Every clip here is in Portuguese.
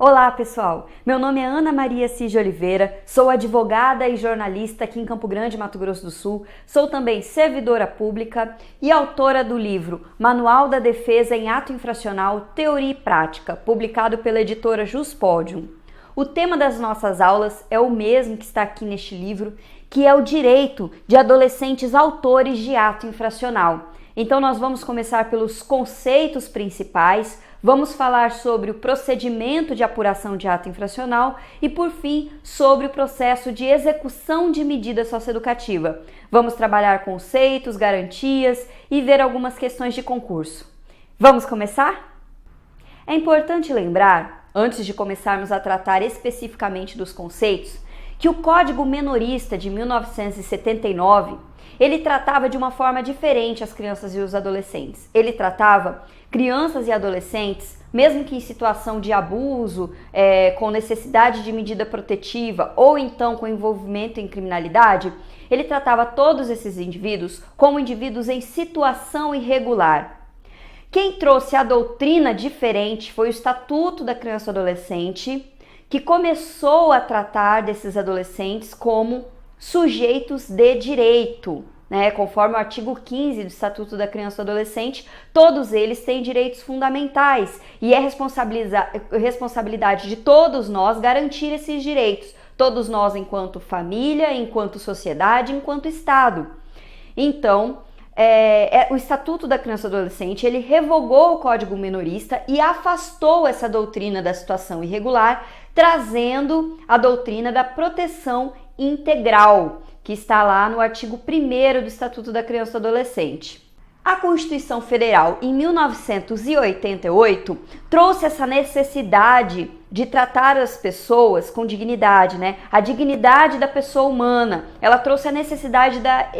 Olá pessoal, meu nome é Ana Maria Cid Oliveira, sou advogada e jornalista aqui em Campo Grande, Mato Grosso do Sul, sou também servidora pública e autora do livro Manual da Defesa em Ato Infracional, Teoria e Prática, publicado pela editora Juspodium. O tema das nossas aulas é o mesmo que está aqui neste livro, que é o direito de adolescentes autores de ato infracional. Então nós vamos começar pelos conceitos principais, vamos falar sobre o procedimento de apuração de ato infracional e, por fim, sobre o processo de execução de medida socioeducativa. Vamos trabalhar conceitos, garantias e ver algumas questões de concurso. Vamos começar? É importante lembrar, antes de começarmos a tratar especificamente dos conceitos, que o Código Menorista de 1979, ele tratava de uma forma diferente as crianças e os adolescentes. Ele tratava crianças e adolescentes, mesmo que em situação de abuso, com necessidade de medida protetiva ou então com envolvimento em criminalidade, ele tratava todos esses indivíduos como indivíduos em situação irregular. Quem trouxe a doutrina diferente foi o Estatuto da Criança e do Adolescente, que começou a tratar desses adolescentes como sujeitos de direito, né? Conforme o artigo 15 do Estatuto da Criança e do Adolescente, todos eles têm direitos fundamentais e é responsabilidade de todos nós garantir esses direitos, todos nós enquanto família, enquanto sociedade, enquanto Estado. Então, o Estatuto da Criança e do Adolescente, ele revogou o Código Menorista e afastou essa doutrina da situação irregular, trazendo a doutrina da proteção integral, que está lá no artigo 1º do Estatuto da Criança e do Adolescente. A Constituição Federal, em 1988, trouxe essa necessidade de tratar as pessoas com dignidade, né? A dignidade da pessoa humana. Ela trouxe a necessidade da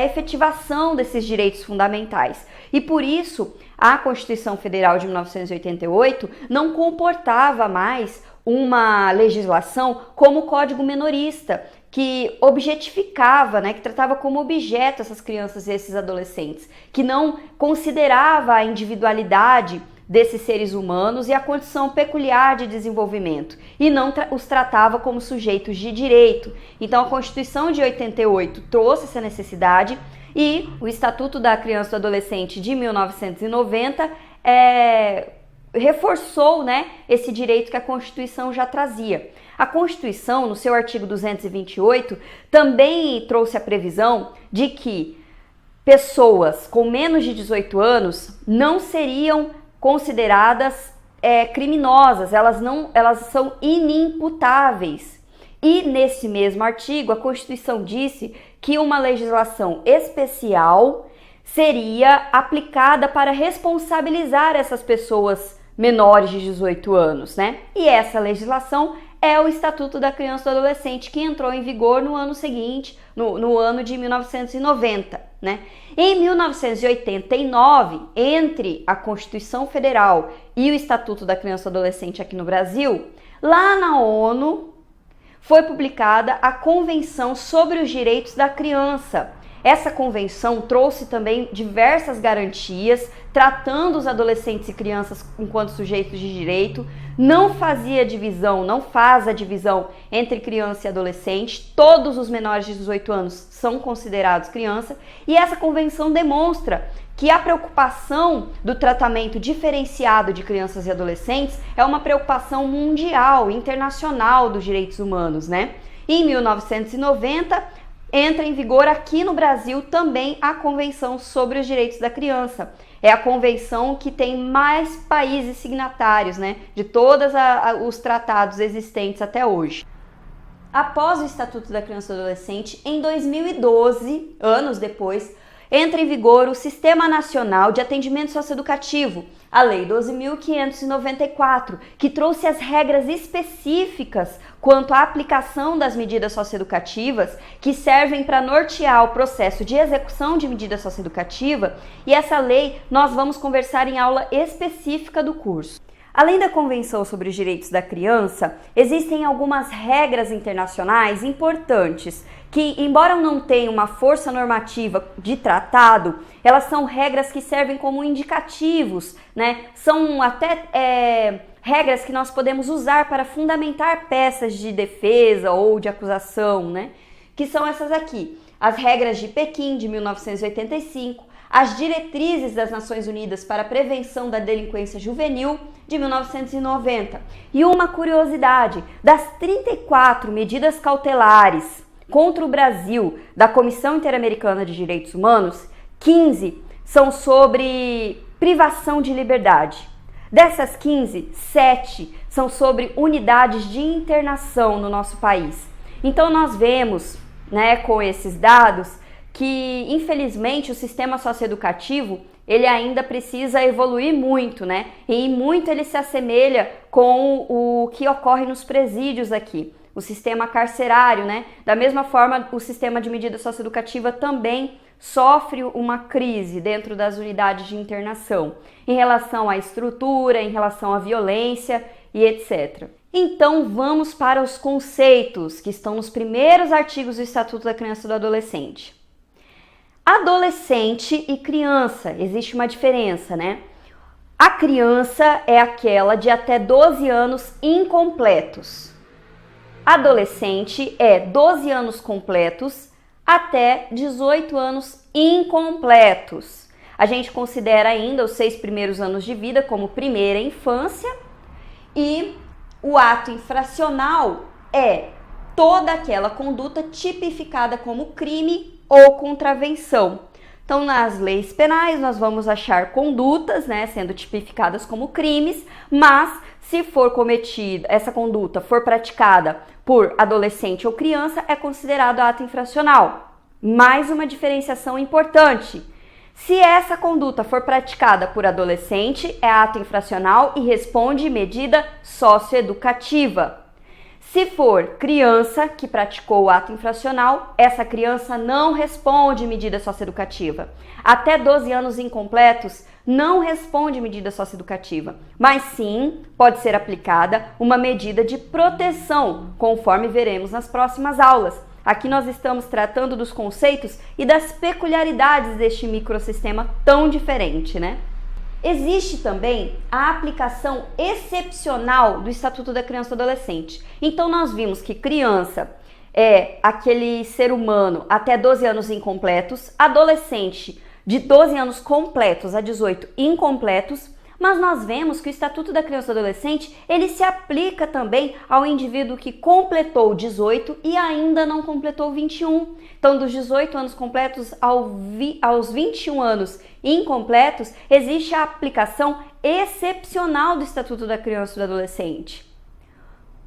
efetivação desses direitos fundamentais. E por isso, a Constituição Federal de 1988 não comportava mais uma legislação como o Código Menorista, que objetificava, né, que tratava como objeto essas crianças e esses adolescentes, que não considerava a individualidade desses seres humanos e a condição peculiar de desenvolvimento, e não os tratava como sujeitos de direito. Então a Constituição de 88 trouxe essa necessidade e o Estatuto da Criança e do Adolescente de 1990 reforçou, né, esse direito que a Constituição já trazia. A Constituição, no seu artigo 228, também trouxe a previsão de que pessoas com menos de 18 anos não seriam consideradas criminosas, elas são inimputáveis. E nesse mesmo artigo, a Constituição disse que uma legislação especial seria aplicada para responsabilizar essas pessoas menores de 18 anos, né? E essa legislação é o Estatuto da Criança e do Adolescente, que entrou em vigor no ano seguinte, no ano de 1990, né? Em 1989, entre a Constituição Federal e o Estatuto da Criança e do Adolescente aqui no Brasil, lá na ONU foi publicada a Convenção sobre os Direitos da Criança. Essa convenção trouxe também diversas garantias, tratando os adolescentes e crianças enquanto sujeitos de direito, não faz a divisão entre criança e adolescente, todos os menores de 18 anos são considerados criança, e essa convenção demonstra que a preocupação do tratamento diferenciado de crianças e adolescentes é uma preocupação mundial, internacional dos direitos humanos, né? Em 1990, entra em vigor aqui no Brasil também a Convenção sobre os Direitos da Criança. É a convenção que tem mais países signatários, né, de todos os tratados existentes até hoje. Após o Estatuto da Criança e do Adolescente, em 2012, anos depois, entra em vigor o Sistema Nacional de Atendimento Socioeducativo, a Lei 12.594, que trouxe as regras específicas quanto à aplicação das medidas socioeducativas que servem para nortear o processo de execução de medida socioeducativa, e essa lei nós vamos conversar em aula específica do curso. Além da Convenção sobre os Direitos da Criança, existem algumas regras internacionais importantes que, embora não tenham uma força normativa de tratado, elas são regras que servem como indicativos, né? São até regras que nós podemos usar para fundamentar peças de defesa ou de acusação, né? Que são essas aqui: as regras de Pequim de 1985, as diretrizes das Nações Unidas para a prevenção da delinquência juvenil de 1990. E uma curiosidade, das 34 medidas cautelares contra o Brasil da Comissão Interamericana de Direitos Humanos, 15 são sobre privação de liberdade. Dessas 15, 7 são sobre unidades de internação no nosso país. Então nós vemos, né, com esses dados, que infelizmente o sistema socioeducativo ele ainda precisa evoluir muito, né? E muito ele se assemelha com o que ocorre nos presídios aqui, o sistema carcerário, né? Da mesma forma, o sistema de medida socioeducativa também sofre uma crise dentro das unidades de internação, em relação à estrutura, em relação à violência e etc. Então vamos para os conceitos que estão nos primeiros artigos do Estatuto da Criança e do Adolescente. Adolescente e criança, existe uma diferença, né? A criança é aquela de até 12 anos incompletos. Adolescente é 12 anos completos até 18 anos incompletos. A gente considera ainda os 6 primeiros anos de vida como primeira infância, e o ato infracional é toda aquela conduta tipificada como crime ou contravenção. Então, nas leis penais, nós vamos achar condutas, né, sendo tipificadas como crimes, mas se for cometida, essa conduta for praticada por adolescente ou criança, é considerado ato infracional. Mais uma diferenciação importante: se essa conduta for praticada por adolescente, é ato infracional e responde medida socioeducativa. Se for criança que praticou o ato infracional, essa criança não responde medida socioeducativa. Até 12 anos incompletos não responde medida socioeducativa, mas sim pode ser aplicada uma medida de proteção, conforme veremos nas próximas aulas. Aqui nós estamos tratando dos conceitos e das peculiaridades deste microsistema tão diferente, né? Existe também a aplicação excepcional do Estatuto da Criança e do Adolescente. Então nós vimos que criança é aquele ser humano até 12 anos incompletos, adolescente de 12 anos completos a 18 incompletos, mas nós vemos que o Estatuto da Criança e do Adolescente ele se aplica também ao indivíduo que completou 18 e ainda não completou 21. Então, dos 18 anos completos aos 21 anos incompletos, existe a aplicação excepcional do Estatuto da Criança e do Adolescente.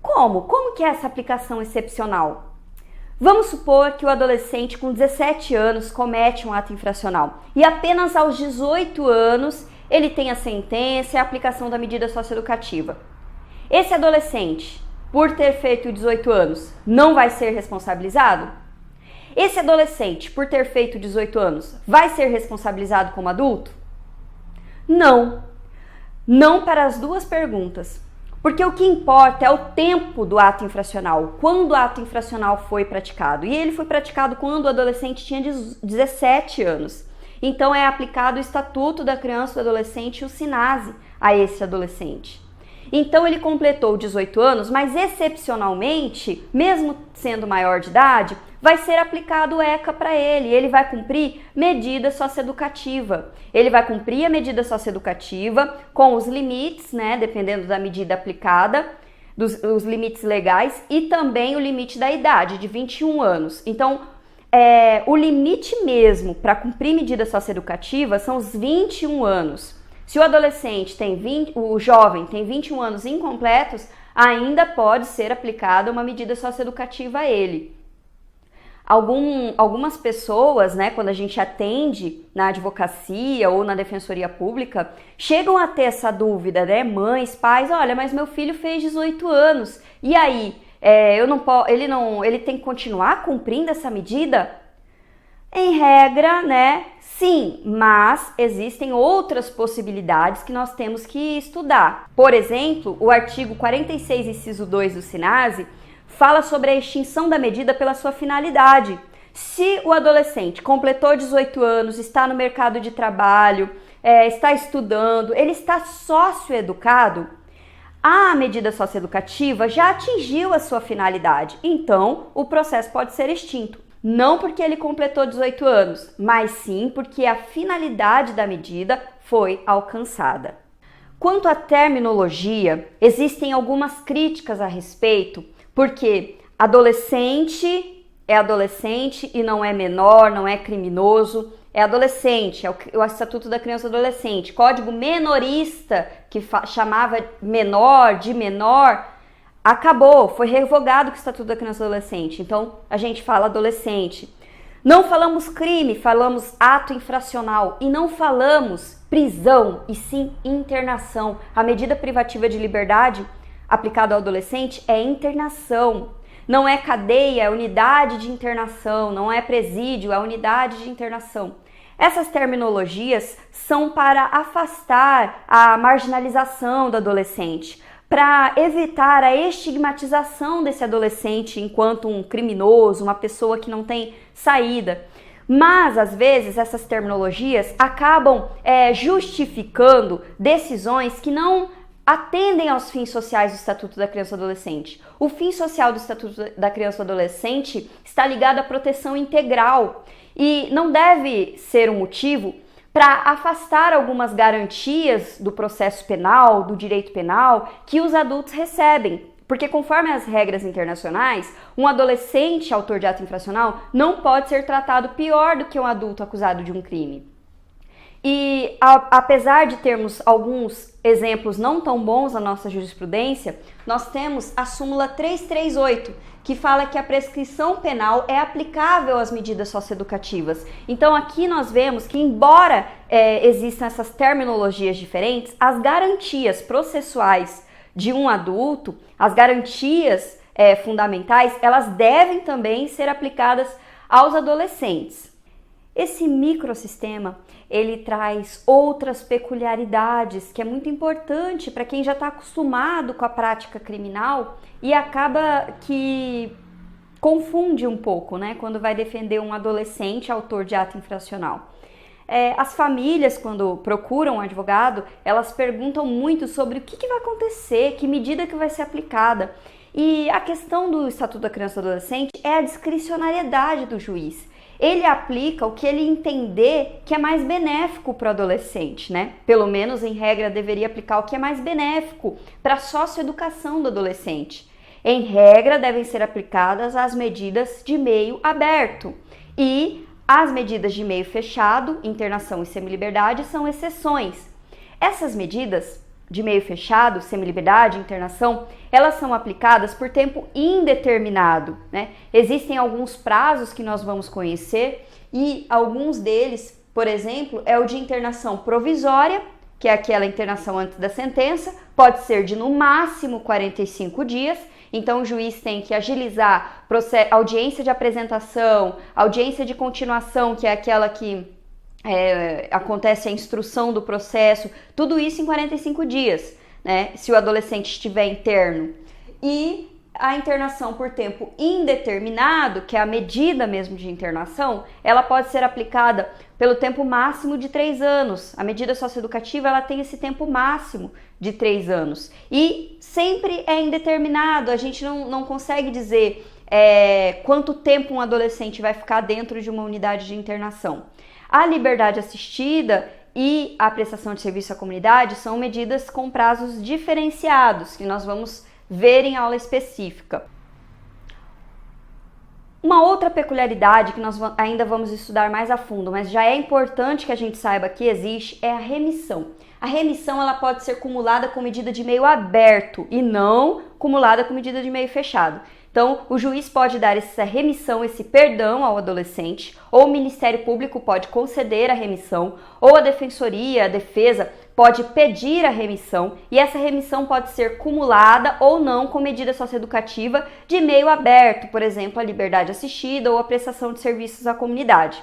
Como? Como que é essa aplicação excepcional? Vamos supor que o adolescente com 17 anos comete um ato infracional e apenas aos 18 anos ele tem a sentença e a aplicação da medida socioeducativa. Esse adolescente, por ter feito 18 anos, não vai ser responsabilizado? Esse adolescente, por ter feito 18 anos, vai ser responsabilizado como adulto? Não. Não para as duas perguntas. Porque o que importa é o tempo do ato infracional, quando o ato infracional foi praticado. E ele foi praticado quando o adolescente tinha 17 anos. Então é aplicado o Estatuto da Criança e do Adolescente e o SINASE a esse adolescente. Então ele completou 18 anos, mas excepcionalmente, mesmo sendo maior de idade, vai ser aplicado o ECA para ele. Ele vai cumprir medida socioeducativa. Ele vai cumprir a medida socioeducativa com os limites, né, dependendo da medida aplicada, os limites legais e também o limite da idade, de 21 anos. Então, o limite mesmo para cumprir medida socioeducativa são os 21 anos. Se o adolescente o jovem tem 21 anos incompletos, ainda pode ser aplicada uma medida socioeducativa a ele. Algumas pessoas, né, quando a gente atende na advocacia ou na defensoria pública, chegam a ter essa dúvida, né? Mães, pais, olha, mas meu filho fez 18 anos, e aí? Ele tem que continuar cumprindo essa medida? Em regra, né? Sim, mas existem outras possibilidades que nós temos que estudar. Por exemplo, o artigo 46, inciso 2 do SINASE fala sobre a extinção da medida pela sua finalidade. Se o adolescente completou 18 anos, está no mercado de trabalho, está estudando, ele está socioeducado, A medida socioeducativa já atingiu a sua finalidade, então o processo pode ser extinto. Não porque ele completou 18 anos, mas sim porque a finalidade da medida foi alcançada. Quanto à terminologia, existem algumas críticas a respeito, porque adolescente é adolescente e não é menor, não é criminoso. É adolescente, é o Estatuto da Criança e do Adolescente. Código menorista, que chamava menor, de menor, acabou, foi revogado com o Estatuto da Criança e do Adolescente. Então, a gente fala adolescente. Não falamos crime, falamos ato infracional. E não falamos prisão, e sim internação. A medida privativa de liberdade aplicada ao adolescente é internação. Não é cadeia, é unidade de internação. Não é presídio, é unidade de internação. Essas terminologias são para afastar a marginalização do adolescente, para evitar a estigmatização desse adolescente enquanto um criminoso, uma pessoa que não tem saída. Mas, às vezes, essas terminologias acabam justificando decisões que não atendem aos fins sociais do Estatuto da Criança e do Adolescente. O fim social do Estatuto da Criança e do Adolescente está ligado à proteção integral e não deve ser um motivo para afastar algumas garantias do processo penal, do direito penal, que os adultos recebem. Porque conforme as regras internacionais, um adolescente autor de ato infracional não pode ser tratado pior do que um adulto acusado de um crime. E apesar de termos alguns exemplos não tão bons na nossa jurisprudência, nós temos a súmula 338, que fala que a prescrição penal é aplicável às medidas socioeducativas. Então aqui nós vemos que, embora existam essas terminologias diferentes, as garantias processuais de um adulto, as garantias fundamentais, elas devem também ser aplicadas aos adolescentes. Esse microsistema, ele traz outras peculiaridades que é muito importante para quem já está acostumado com a prática criminal e acaba que confunde um pouco, né, quando vai defender um adolescente autor de ato infracional. As famílias, quando procuram um advogado, elas perguntam muito sobre o que vai acontecer, que medida que vai ser aplicada. E a questão do Estatuto da Criança e do Adolescente é a discricionariedade do juiz. Ele aplica o que ele entender que é mais benéfico para o adolescente, né? Pelo menos, em regra, deveria aplicar o que é mais benéfico para a socioeducação do adolescente. Em regra, devem ser aplicadas as medidas de meio aberto. E as medidas de meio fechado, internação e semiliberdade, são exceções. Essas medidas de meio fechado, semiliberdade, internação, elas são aplicadas por tempo indeterminado, né? Existem alguns prazos que nós vamos conhecer e alguns deles, por exemplo, é o de internação provisória, que é aquela internação antes da sentença, pode ser de no máximo 45 dias, então o juiz tem que agilizar audiência de apresentação, audiência de continuação, que é aquela que acontece a instrução do processo, tudo isso em 45 dias, né? Se o adolescente estiver interno. E a internação por tempo indeterminado, que é a medida mesmo de internação, ela pode ser aplicada pelo tempo máximo de 3 anos. A medida socioeducativa, ela tem esse tempo máximo de 3 anos. E sempre é indeterminado, a gente não consegue dizer quanto tempo um adolescente vai ficar dentro de uma unidade de internação. A liberdade assistida e a prestação de serviço à comunidade são medidas com prazos diferenciados, que nós vamos ver em aula específica. Uma outra peculiaridade que nós ainda vamos estudar mais a fundo, mas já é importante que a gente saiba que existe, é a remissão. A remissão, ela pode ser cumulada com medida de meio aberto e não cumulada com medida de meio fechado. Então, o juiz pode dar essa remissão, esse perdão ao adolescente, ou o Ministério Público pode conceder a remissão, ou a Defensoria, a Defesa, pode pedir a remissão, e essa remissão pode ser cumulada ou não com medida socioeducativa de meio aberto, por exemplo, a liberdade assistida ou a prestação de serviços à comunidade.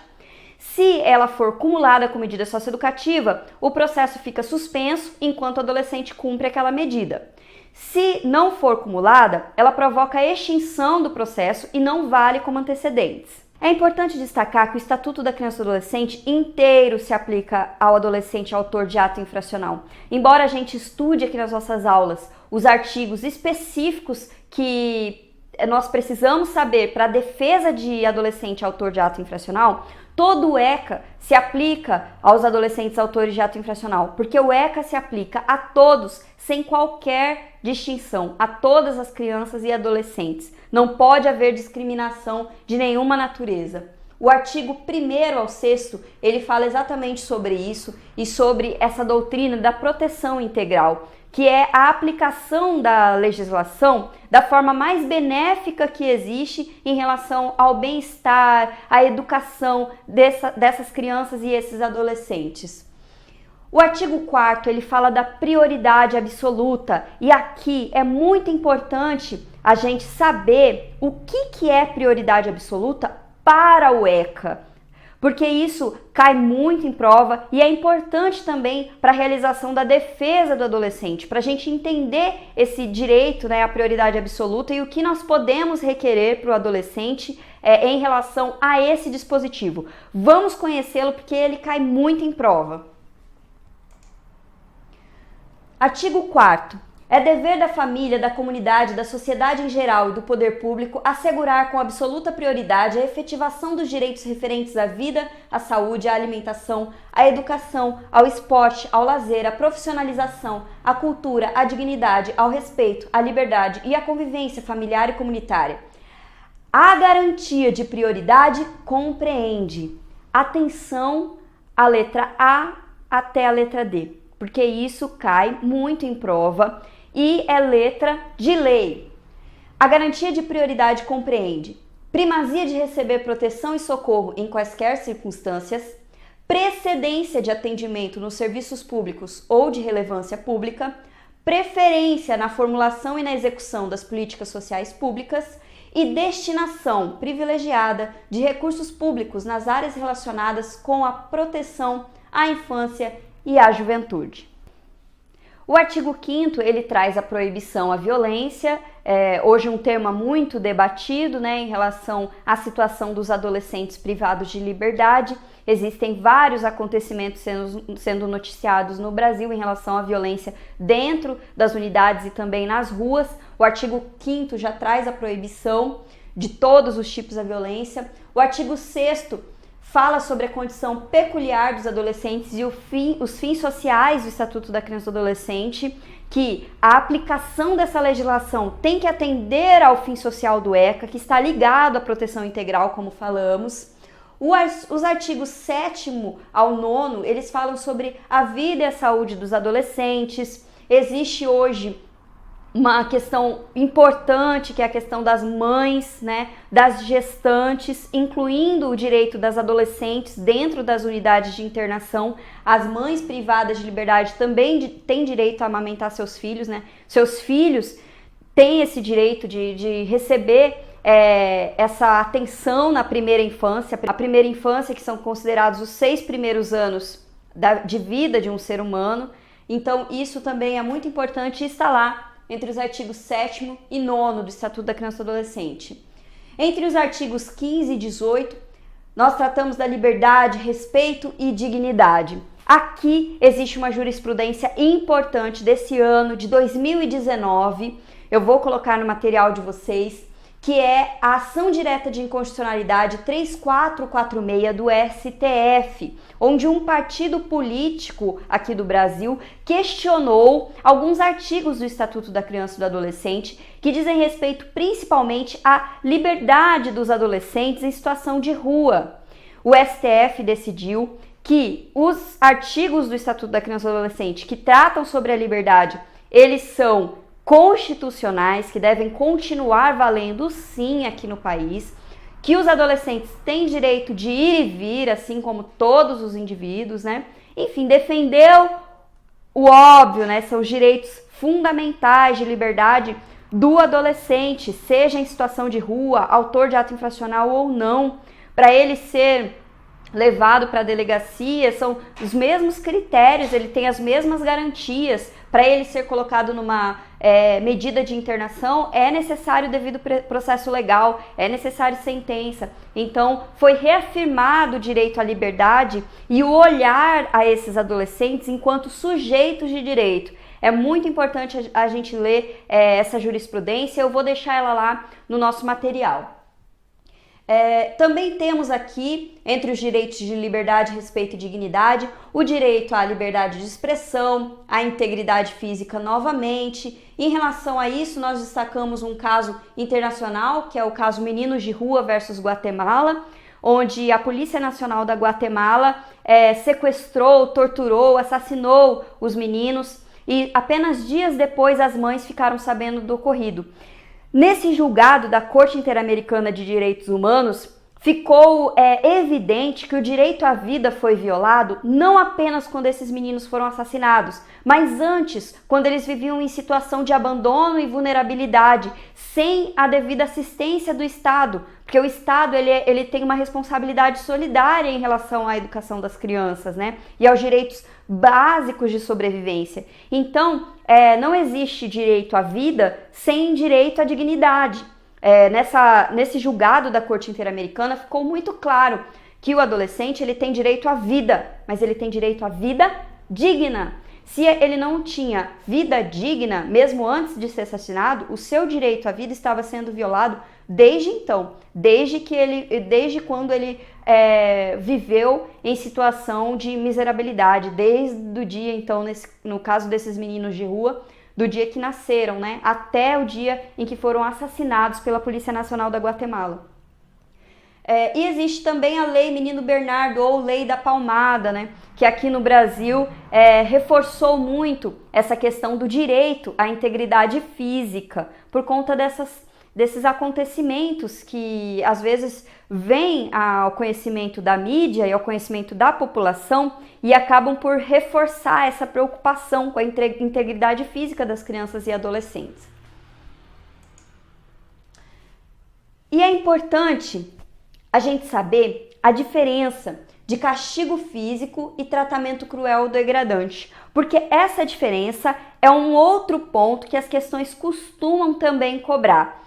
Se ela for cumulada com medida socioeducativa, o processo fica suspenso enquanto o adolescente cumpre aquela medida. Se não for cumulada, ela provoca a extinção do processo e não vale como antecedentes. É importante destacar que o Estatuto da Criança e do Adolescente inteiro se aplica ao adolescente autor de ato infracional. Embora a gente estude aqui nas nossas aulas os artigos específicos que nós precisamos saber para a defesa de adolescente autor de ato infracional, todo o ECA se aplica aos adolescentes autores de ato infracional, porque o ECA se aplica a todos, sem qualquer distinção, a todas as crianças e adolescentes. Não pode haver discriminação de nenhuma natureza. O artigo 1º ao 6º, ele fala exatamente sobre isso e sobre essa doutrina da proteção integral, que é a aplicação da legislação da forma mais benéfica que existe em relação ao bem-estar, à educação dessas crianças e esses adolescentes. O artigo 4º, ele fala da prioridade absoluta, e aqui é muito importante a gente saber o que é prioridade absoluta para o ECA, porque isso cai muito em prova e é importante também para a realização da defesa do adolescente, para a gente entender esse direito, né, à prioridade absoluta e o que nós podemos requerer para o adolescente em relação a esse dispositivo. Vamos conhecê-lo porque ele cai muito em prova. Artigo 4º. É dever da família, da comunidade, da sociedade em geral e do poder público assegurar com absoluta prioridade a efetivação dos direitos referentes à vida, à saúde, à alimentação, à educação, ao esporte, ao lazer, à profissionalização, à cultura, à dignidade, ao respeito, à liberdade e à convivência familiar e comunitária. A garantia de prioridade compreende atenção à letra A até a letra D, porque isso cai muito em prova e é letra de lei. A garantia de prioridade compreende primazia de receber proteção e socorro em quaisquer circunstâncias, precedência de atendimento nos serviços públicos ou de relevância pública, preferência na formulação e na execução das políticas sociais públicas e destinação privilegiada de recursos públicos nas áreas relacionadas com a proteção à infância e à juventude. O artigo 5º, ele traz a proibição à violência, hoje um tema muito debatido, né, em relação à situação dos adolescentes privados de liberdade. Existem vários acontecimentos sendo noticiados no Brasil em relação à violência dentro das unidades e também nas ruas. O artigo 5º já traz a proibição de todos os tipos de violência. O artigo 6º fala sobre a condição peculiar dos adolescentes e os fins sociais do Estatuto da Criança e do Adolescente, que a aplicação dessa legislação tem que atender ao fim social do ECA, que está ligado à proteção integral, como falamos. Os artigos 7º ao 9º, eles falam sobre a vida e a saúde dos adolescentes. Existe hoje uma questão importante, que é a questão das mães, né, das gestantes, incluindo o direito das adolescentes dentro das unidades de internação. As mães privadas de liberdade também têm direito a amamentar seus filhos, né? Seus filhos têm esse direito de receber essa atenção na primeira infância. A primeira infância, que são considerados os 6 primeiros anos de vida de um ser humano. Então, isso também é muito importante e está lá entre os artigos 7º e 9º do Estatuto da Criança e do Adolescente. Entre os artigos 15 e 18, nós tratamos da liberdade, respeito e dignidade. Aqui existe uma jurisprudência importante desse ano, de 2019, eu vou colocar no material de vocês, que é a ação direta de inconstitucionalidade 3446 do STF, onde um partido político aqui do Brasil questionou alguns artigos do Estatuto da Criança e do Adolescente que dizem respeito principalmente à liberdade dos adolescentes em situação de rua. O STF decidiu que os artigos do Estatuto da Criança e do Adolescente que tratam sobre a liberdade, eles são constitucionais, que devem continuar valendo sim aqui no país, que os adolescentes têm direito de ir e vir, assim como todos os indivíduos, né? Enfim, defendeu o óbvio, né? São os direitos fundamentais de liberdade do adolescente, seja em situação de rua, autor de ato infracional ou não, para ele ser levado para a delegacia, são os mesmos critérios, ele tem as mesmas garantias. Para ele ser colocado numa medida de internação, é necessário devido processo legal, é necessário sentença. Então, foi reafirmado o direito à liberdade e o olhar a esses adolescentes enquanto sujeitos de direito. É muito importante a gente ler essa jurisprudência, eu vou deixar ela lá no nosso material. Também temos aqui, entre os direitos de liberdade, respeito e dignidade, o direito à liberdade de expressão, à integridade física novamente. Em relação a isso, nós destacamos um caso internacional, que é o caso Meninos de Rua versus Guatemala, onde a Polícia Nacional da Guatemala sequestrou, torturou, assassinou os meninos e apenas dias depois as mães ficaram sabendo do ocorrido. Nesse julgado da Corte Interamericana de Direitos Humanos, ficou evidente que o direito à vida foi violado não apenas quando esses meninos foram assassinados, mas antes, quando eles viviam em situação de abandono e vulnerabilidade, sem a devida assistência do Estado, porque o Estado ele tem uma responsabilidade solidária em relação à educação das crianças, né? E aos direitos básicos de sobrevivência. Então, não existe direito à vida sem direito à dignidade. Nesse julgado da Corte Interamericana ficou muito claro que o adolescente ele tem direito à vida, mas ele tem direito à vida digna. Se ele não tinha vida digna, mesmo antes de ser assassinado, o seu direito à vida estava sendo violado desde então, desde quando ele viveu em situação de miserabilidade, desde o dia, então, no caso desses meninos de rua, do dia que nasceram, né, até o dia em que foram assassinados pela Polícia Nacional da Guatemala. E existe também a Lei Menino Bernardo, ou Lei da Palmada, né, que aqui no Brasil reforçou muito essa questão do direito à integridade física, por conta desses acontecimentos que às vezes vêm ao conhecimento da mídia e ao conhecimento da população e acabam por reforçar essa preocupação com a integridade física das crianças e adolescentes. E é importante a gente saber a diferença de castigo físico e tratamento cruel ou degradante, porque essa diferença é um outro ponto que as questões costumam também cobrar.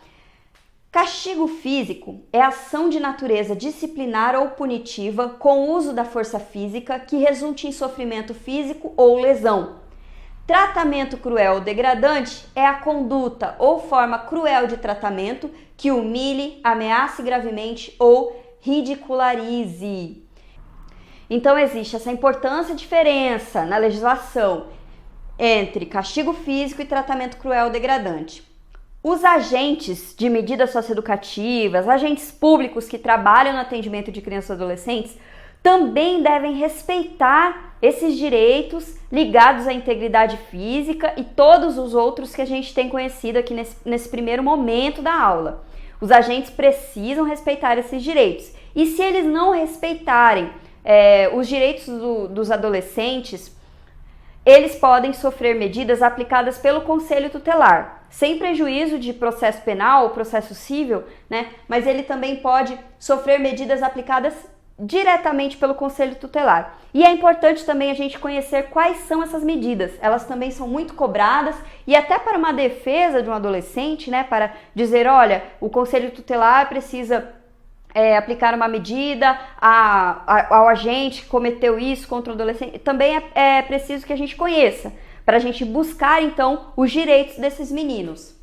Castigo físico é ação de natureza disciplinar ou punitiva com o uso da força física que resulte em sofrimento físico ou lesão. Tratamento cruel ou degradante é a conduta ou forma cruel de tratamento que humilhe, ameace gravemente ou ridicularize. Então existe essa importância e diferença na legislação entre castigo físico e tratamento cruel ou degradante. Os agentes de medidas socioeducativas, agentes públicos que trabalham no atendimento de crianças e adolescentes, também devem respeitar esses direitos ligados à integridade física e todos os outros que a gente tem conhecido aqui nesse primeiro momento da aula. Os agentes precisam respeitar esses direitos. E se eles não respeitarem os direitos dos adolescentes, eles podem sofrer medidas aplicadas pelo Conselho Tutelar, sem prejuízo de processo penal ou processo civil, né? Mas ele também pode sofrer medidas aplicadas diretamente pelo Conselho Tutelar. E é importante também a gente conhecer quais são essas medidas. Elas também são muito cobradas e até para uma defesa de um adolescente, né? Para dizer, olha, o Conselho Tutelar precisa aplicar uma medida ao agente que cometeu isso contra o adolescente, também é preciso que a gente conheça, para a gente buscar, então, os direitos desses meninos.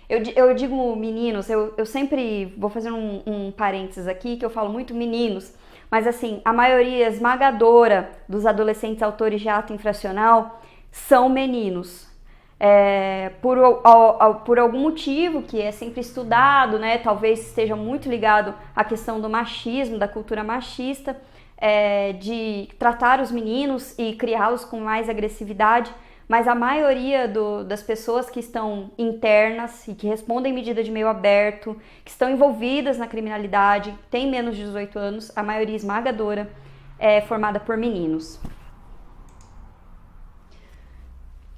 Eu digo meninos, eu sempre vou fazer um parênteses aqui, que eu falo muito meninos, mas assim, a maioria esmagadora dos adolescentes autores de ato infracional são meninos. Por algum motivo que é sempre estudado, né? Talvez esteja muito ligado à questão do machismo, da cultura machista, de tratar os meninos e criá-los com mais agressividade, mas a maioria das pessoas que estão internas e que respondem medida de meio aberto, que estão envolvidas na criminalidade, têm menos de 18 anos, a maioria esmagadora é formada por meninos.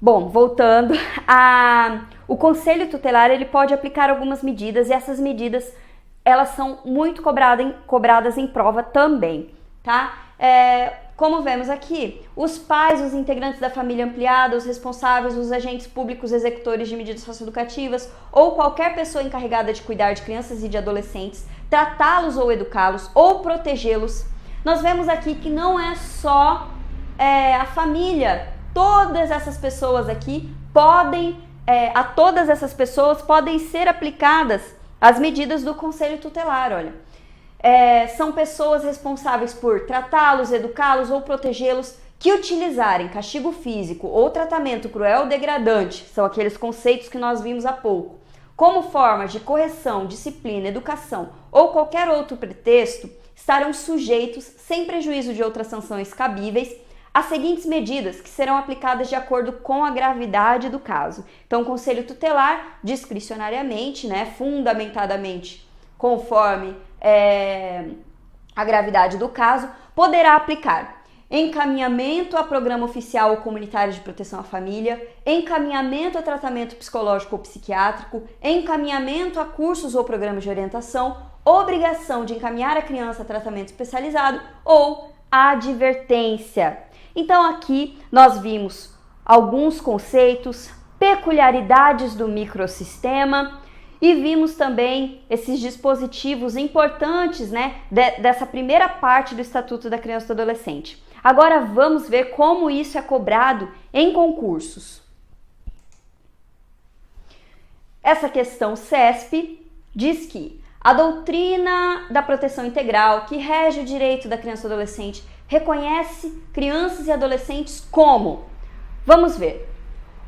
Bom, voltando, o Conselho Tutelar ele pode aplicar algumas medidas e essas medidas elas são muito cobradas em prova também. tá? Como vemos aqui, os pais, os integrantes da família ampliada, os responsáveis, os agentes públicos executores de medidas socioeducativas ou qualquer pessoa encarregada de cuidar de crianças e de adolescentes, tratá-los ou educá-los ou protegê-los. Nós vemos aqui que não é só a família, todas essas pessoas aqui a todas essas pessoas podem ser aplicadas as medidas do Conselho Tutelar, olha. São pessoas responsáveis por tratá-los, educá-los ou protegê-los que utilizarem castigo físico ou tratamento cruel ou degradante, são aqueles conceitos que nós vimos há pouco, como forma de correção, disciplina, educação ou qualquer outro pretexto, estarão sujeitos, sem prejuízo de outras sanções cabíveis, às seguintes medidas que serão aplicadas de acordo com a gravidade do caso. Então, o Conselho Tutelar, discricionariamente, fundamentadamente, conforme a gravidade do caso, poderá aplicar encaminhamento a programa oficial ou comunitário de proteção à família, encaminhamento a tratamento psicológico ou psiquiátrico, encaminhamento a cursos ou programas de orientação, obrigação de encaminhar a criança a tratamento especializado ou advertência. Então aqui nós vimos alguns conceitos, peculiaridades do microsistema e vimos também esses dispositivos importantes, dessa primeira parte do Estatuto da Criança e do Adolescente. Agora vamos ver como isso é cobrado em concursos. Essa questão CESP diz que a doutrina da proteção integral que rege o direito da criança e do adolescente reconhece crianças e adolescentes como, vamos ver,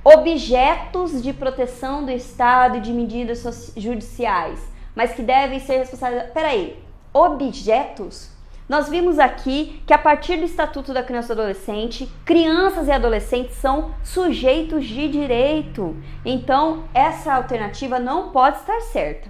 objetos de proteção do Estado e de medidas judiciais, mas que devem ser responsabilizados. Peraí, objetos? Nós vimos aqui que a partir do Estatuto da Criança e do Adolescente, crianças e adolescentes são sujeitos de direito. Então, essa alternativa não pode estar certa.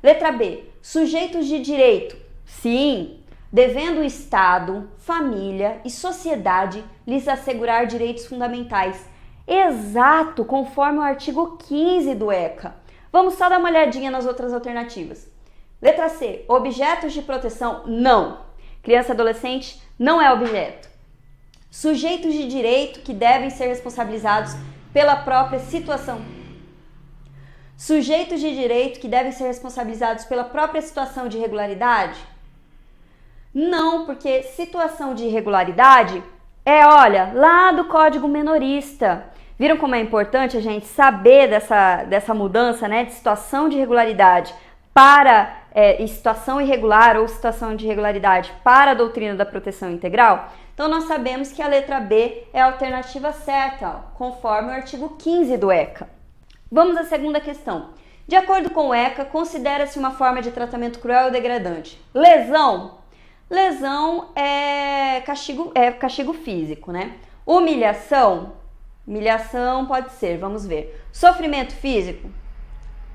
Letra B, sujeitos de direito. Sim, devendo o Estado, família e sociedade lhes assegurar direitos fundamentais. Exato, conforme o artigo 15 do ECA. Vamos só dar uma olhadinha nas outras alternativas. Letra C, objetos de proteção, não. Criança e adolescente não é objeto. Sujeitos de direito que devem ser responsabilizados pela própria situação. Sujeitos de direito que devem ser responsabilizados pela própria situação de irregularidade? Não, porque situação de irregularidade lá do Código Menorista. Viram como é importante a gente saber dessa mudança, de situação de irregularidade para situação irregular ou situação de irregularidade para a doutrina da proteção integral? Então, nós sabemos que a letra B é a alternativa certa, conforme o artigo 15 do ECA. Vamos à segunda questão. De acordo com o ECA, considera-se uma forma de tratamento cruel ou degradante. Lesão. Lesão é castigo físico, Humilhação pode ser, vamos ver. Sofrimento físico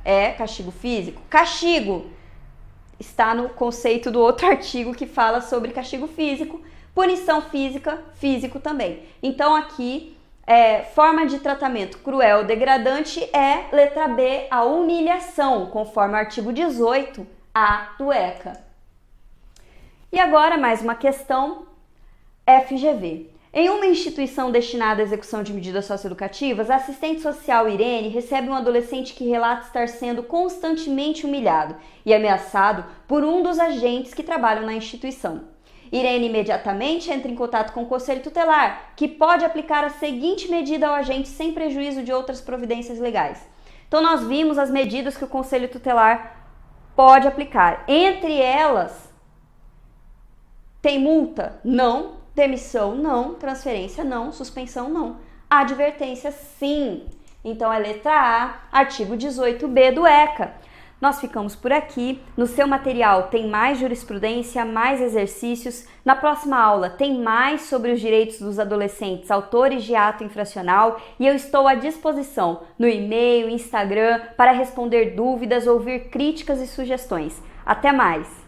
é castigo físico. Castigo está no conceito do outro artigo que fala sobre castigo físico. Punição física, físico também. Então aqui, forma de tratamento cruel ou degradante é, letra B, a humilhação, conforme o artigo 18A do ECA. E agora mais uma questão FGV. Em uma instituição destinada à execução de medidas socioeducativas, a assistente social Irene recebe um adolescente que relata estar sendo constantemente humilhado e ameaçado por um dos agentes que trabalham na instituição. Irene imediatamente entra em contato com o Conselho Tutelar, que pode aplicar a seguinte medida ao agente sem prejuízo de outras providências legais. Então nós vimos as medidas que o Conselho Tutelar pode aplicar. Entre elas, tem multa? Não. Demissão? Não. Transferência? Não. Suspensão? Não. Advertência? Sim. Então é letra A, artigo 18b do ECA. Nós ficamos por aqui. No seu material tem mais jurisprudência, mais exercícios. Na próxima aula tem mais sobre os direitos dos adolescentes autores de ato infracional e eu estou à disposição no e-mail, Instagram para responder dúvidas, ouvir críticas e sugestões. Até mais!